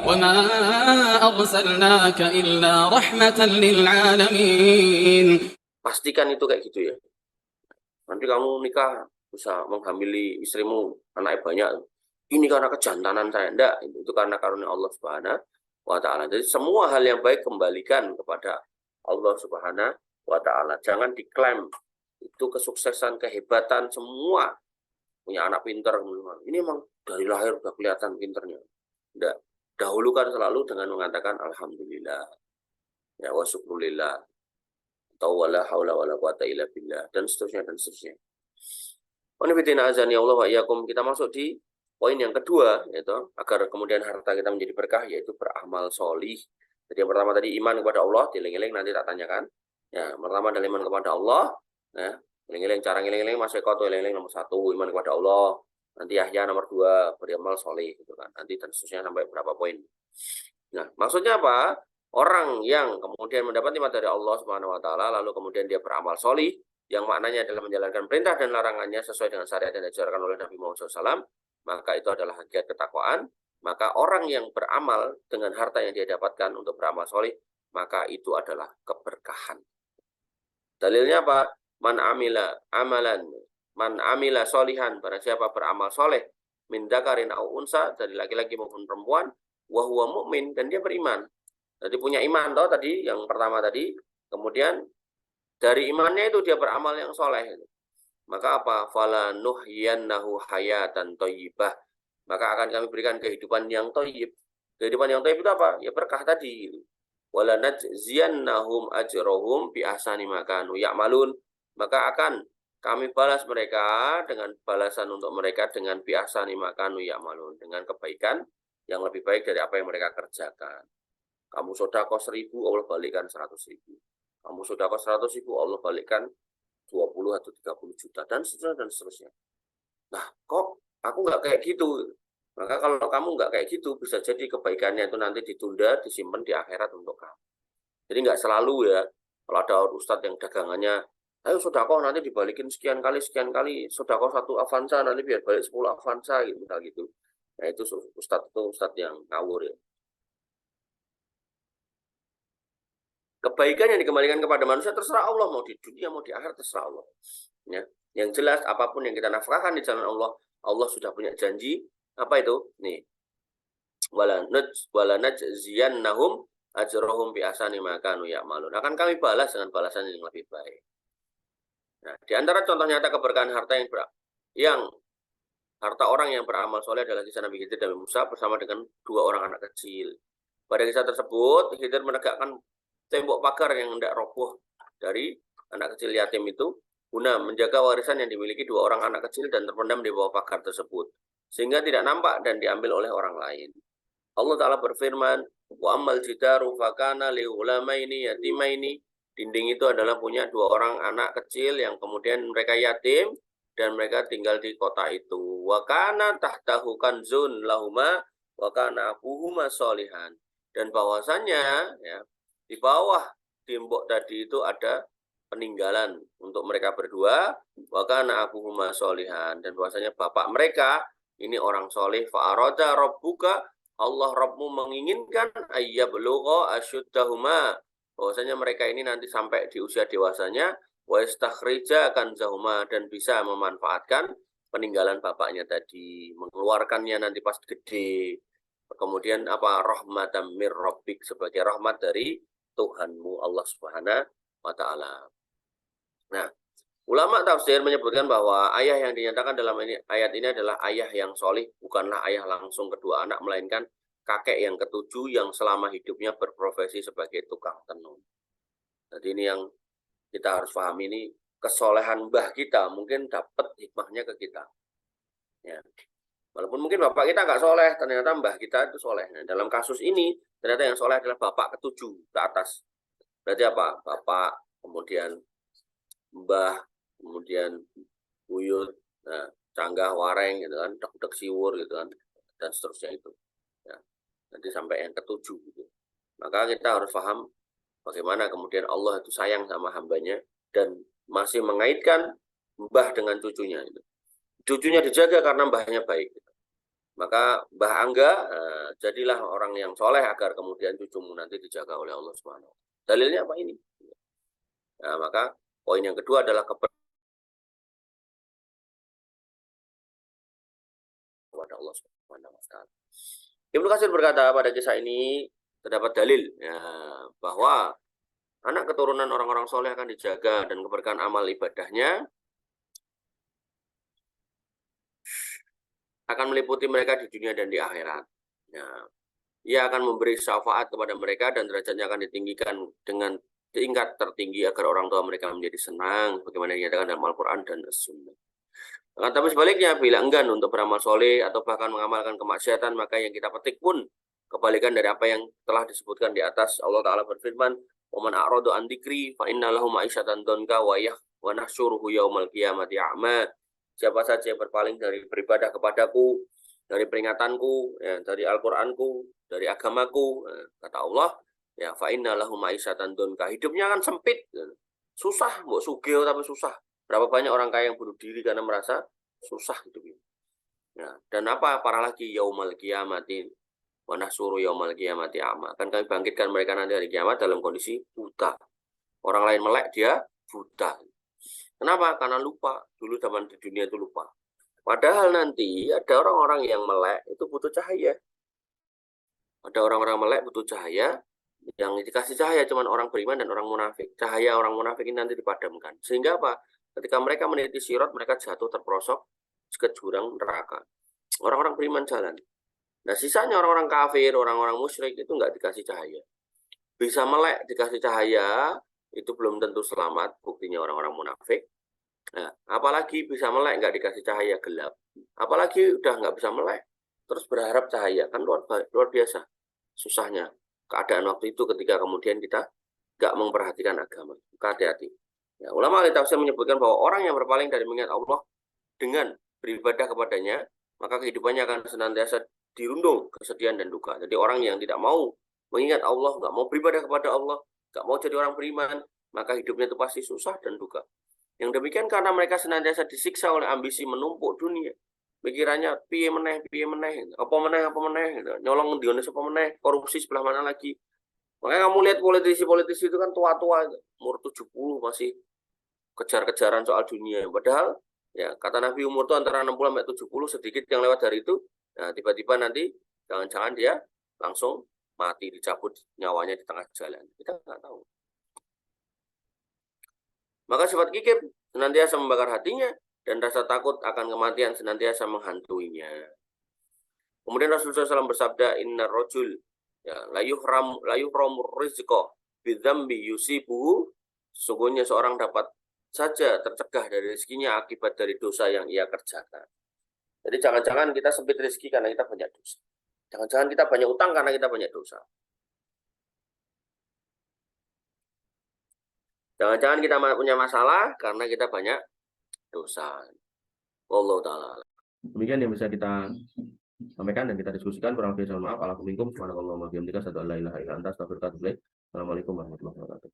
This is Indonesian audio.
وما أرسلناك إلا رحمة للعالمين. Pastikan itu kayak gitu ya. Nanti kamu nikah bisa menghamili istrimu, anaknya banyak. Ini karena kejantanan saya. Enggak, itu karena karunia Allah Subhanahu wa Ta'ala. Jadi semua hal yang baik kembalikan kepada Allah Subhanahu wa Ta'ala. Jangan diklaim itu kesuksesan, kehebatan semua. Punya anak pintar, ini emang dari lahir udah kelihatan pinternya. Enggak. Dahulukan selalu dengan mengatakan alhamdulillah. Ya wa syukrulillah. Atau wala haula wala quwata illa billah, dan seterusnya dan seterusnya. Qanifitina azani Allah wa iyyakum. Kita masuk di poin yang kedua, yaitu agar kemudian harta kita menjadi berkah, yaitu beramal solih. Jadi yang pertama tadi iman kepada Allah, dieling-eling nanti tak tanyakan. Ya, pertama adalah iman kepada Allah. Ya, eling-eling, cara eling-eling Mas Eko tuh eling-eling nomor 1 iman kepada Allah. Nanti Yahya nomor 2 beramal solih gitu kan. Nanti dan seterusnya sampai berapa poin. Nah, maksudnya apa? Orang yang kemudian mendapat nikmat dari Allah Subhanahu wa Ta'ala, lalu kemudian dia beramal solih, yang maknanya adalah menjalankan perintah dan larangannya sesuai dengan syariat yang diajarkan oleh Nabi Muhammad SAW, maka itu adalah hakikat ketakwaan. Maka orang yang beramal dengan harta yang dia dapatkan untuk beramal solih, maka itu adalah keberkahan. Dalilnya apa? Man amila amalan, man amila solihan, barang siapa beramal soleh, min dzakarin au unsa, dari laki-laki maupun perempuan, wa huwa mu'min, dan dia beriman. Jadi punya iman toh tadi yang pertama tadi, kemudian dari imannya itu dia beramal yang soleh. Maka apa? Fala nuhyiyannahu hayatan thayyibah. Maka akan kami berikan kehidupan yang thayyib. Kehidupan yang thayyib itu apa? Ya berkah tadi. Wala najziyannahum ajrahum bi ahsani ma kanu ya'malun. Maka akan kami balas mereka dengan balasan untuk mereka dengan bi ahsani ma kanu ya'malun, dengan kebaikan yang lebih baik dari apa yang mereka kerjakan. Kamu sedekah 1.000, Allah balikkan 100.000. Kamu sedekah 100.000, Allah balikkan 20 atau 30 juta, dan seterusnya dan seterusnya. Nah, kok aku nggak kayak gitu? Maka kalau kamu nggak kayak gitu, bisa jadi kebaikannya itu nanti ditunda, disimpan di akhirat untuk kamu. Jadi nggak selalu ya, kalau ada ustadz yang dagangannya, ayo sedekah nanti dibalikin sekian kali, sedekah 1 Avanza nanti biar balik 10 Avanza gitu, gitu. Nah itu ustadz yang ngawur ya. Kebaikan yang dikembalikan kepada manusia terserah Allah, mau di dunia mau di akhirat terserah Allah. Ya, yang jelas apapun yang kita nafkahkan di jalan Allah, Allah sudah punya janji. Apa itu? Nih, wala najziyannahum ajrahum bi ahsani ma kanu ya'malun. Akan kami balas dengan balasan yang lebih baik. Nah, di antara contoh nyata keberkahan harta yang harta orang yang beramal soleh adalah kisah Nabi Khidir dan Musa bersama dengan 2 orang anak kecil. Pada kisah tersebut, Khidir menegakkan tembok pagar yang hendak roboh dari anak kecil yatim itu guna menjaga warisan yang dimiliki 2 orang anak kecil dan terpendam di bawah pagar tersebut sehingga tidak nampak dan diambil oleh orang lain. Allah Ta'ala berfirman, wa ammal jidaru fakana li ghulamaini yatimaini. Dinding itu adalah punya 2 orang anak kecil yang kemudian mereka yatim dan mereka tinggal di kota itu. Wa kana tahtahu kanzun lahuma wa kana abuhuma sholihan. Dan bahwasannya ya, di bawah tembok tadi itu ada peninggalan untuk mereka berdua, wa kana abuhuma sholihan, dan bahwasanya bapak mereka ini orang soleh. Fa arada rabbuka, Allah Rabbmu menginginkan ayyablugha ashuddahuma, bahwasanya mereka ini nanti sampai di usia dewasanya, wa istakhrija kanzahuma, dan bisa memanfaatkan peninggalan bapaknya tadi, mengeluarkannya nanti pas gede. Kemudian apa? Rahmatan mir rabbik, sebagai rahmat dari Tuhanmu Allah Subhanahu wa Ta'ala. Nah, ulama tafsir menyebutkan bahwa ayah yang dinyatakan dalam ayat ini adalah ayah yang solih, bukanlah ayah langsung kedua anak, melainkan kakek yang ketujuh yang selama hidupnya berprofesi sebagai tukang tenun. Jadi ini yang kita harus pahami, ini kesolehan mbah kita mungkin dapat hikmahnya ke kita. Ya. Walaupun mungkin bapak kita nggak soleh, ternyata mbah kita itu soleh. Nah, dalam kasus ini ternyata yang soleh adalah bapak ketujuh ke atas. Berarti apa? Bapak, kemudian mbah, kemudian buyut, nah, canggah wareng gitu kan, dek siwur gitu kan, dan seterusnya itu. Ya. Nanti sampai yang ketujuh gitu. Maka kita harus paham bagaimana kemudian Allah itu sayang sama hambanya dan masih mengaitkan mbah dengan cucunya itu. Cucunya dijaga karena mbahnya baik. Maka Mbah Angga, jadilah orang yang soleh agar kemudian cucumu nanti dijaga oleh Allah Subhanahu wa Ta'ala. Dalilnya apa ini? Nah, maka poin yang kedua adalah kepada Allah Subhanahu wa Ta'ala. Ibnu Katsir berkata pada kisah ini terdapat dalil ya, bahwa anak keturunan orang-orang soleh akan dijaga dan keberkahan amal ibadahnya akan meliputi mereka di dunia dan di akhirat. Ya, ia akan memberi syafaat kepada mereka dan derajatnya akan ditinggikan dengan tingkat tertinggi agar orang tua mereka menjadi senang, bagaimana dinyatakan dalam Al-Quran dan As-Sunnah. Tapi sebaliknya, bila enggan untuk beramal soleh atau bahkan mengamalkan kemaksiatan, maka yang kita petik pun kebalikan dari apa yang telah disebutkan di atas. Allah Ta'ala berfirman, وَمَنْ أَعْرَضُ عَنْ ذِكْرِي فَإِنَّ لَهُ مَعِيشَةً ضَنْكًا وَنَحْشُرُهُ يَوْمَ الْقِيَامَةِ أَعْمَى. Siapa saja yang berpaling dari beribadah kepadaku, dari peringatanku, ya, dari Al-Quranku, dari agamaku, kata Allah, ya fa'inna lahu ma'isyatan dunka. Hidupnya kan sempit, susah, mbok sugih tapi susah. Berapa banyak orang kaya yang bunuh diri karena merasa susah hidupnya. Ya, dan apa parah lagi, yaumal qiyamati wa nahsuru yaumal qiyamati a'ma. Kan kami bangkitkan mereka nanti hari kiamat dalam kondisi buta. Orang lain melek, dia buta. Kenapa? Karena lupa. Dulu zaman di dunia itu lupa. Padahal nanti ada orang-orang yang melek itu butuh cahaya. Ada orang-orang melek butuh cahaya, yang dikasih cahaya cuma orang beriman dan orang munafik. Cahaya orang munafik ini nanti dipadamkan. Sehingga apa? Ketika mereka meniti sirat, mereka jatuh terperosok ke jurang neraka. Orang-orang beriman jalan. Nah, sisanya orang-orang kafir, orang-orang musyrik itu nggak dikasih cahaya. Bisa melek dikasih cahaya, itu belum tentu selamat, buktinya orang-orang munafik. Nah, apalagi bisa melek nggak dikasih cahaya, gelap. Apalagi udah nggak bisa melek, terus berharap cahaya, kan luar biasa susahnya keadaan waktu itu ketika kemudian kita nggak memperhatikan agama. Hati-hati. Ya, ulama ahli tafsir menyebutkan bahwa orang yang berpaling dari mengingat Allah dengan beribadah kepadanya, maka kehidupannya akan senantiasa dirundung kesedihan dan duka. Jadi orang yang tidak mau mengingat Allah, nggak mau beribadah kepada Allah, nggak mau jadi orang beriman, maka hidupnya itu pasti susah dan duka. Yang demikian karena mereka senantiasa disiksa oleh ambisi menumpuk dunia. Pikirannya piye meneh, apa meneh, nyolong di apa meneh, korupsi sebelah mana lagi. Makanya kamu lihat politisi-politisi itu kan tua-tua, umur 70 masih kejar-kejaran soal dunia. Padahal ya kata Nabi umur itu antara 60 sampai 70, sedikit yang lewat dari itu. Nah, tiba-tiba nanti jangan-jangan dia langsung mati, dicabut nyawanya di tengah jalan. Kita nggak tahu. Maka sifat kikir senantiasa membakar hatinya dan rasa takut akan kematian senantiasa menghantuinya. Kemudian Rasulullah SAW bersabda, Inna rojul ya, layuhram rizqa bidzambi yusibuhu. Sesungguhnya seorang dapat saja tercegah dari rezekinya akibat dari dosa yang ia kerjakan. Jadi jangan-jangan kita sempit rezeki karena kita banyak dosa. Jangan-jangan kita banyak utang karena kita banyak dosa. Jangan-jangan kita punya masalah karena kita banyak dosa. Wallahu ta'ala. Demikian yang bisa kita sampaikan dan kita diskusikan. Kurang lebih mohon maaf. Assalamualaikum warahmatullahi wabarakatuh. Assalamualaikum warahmatullahi wabarakatuh.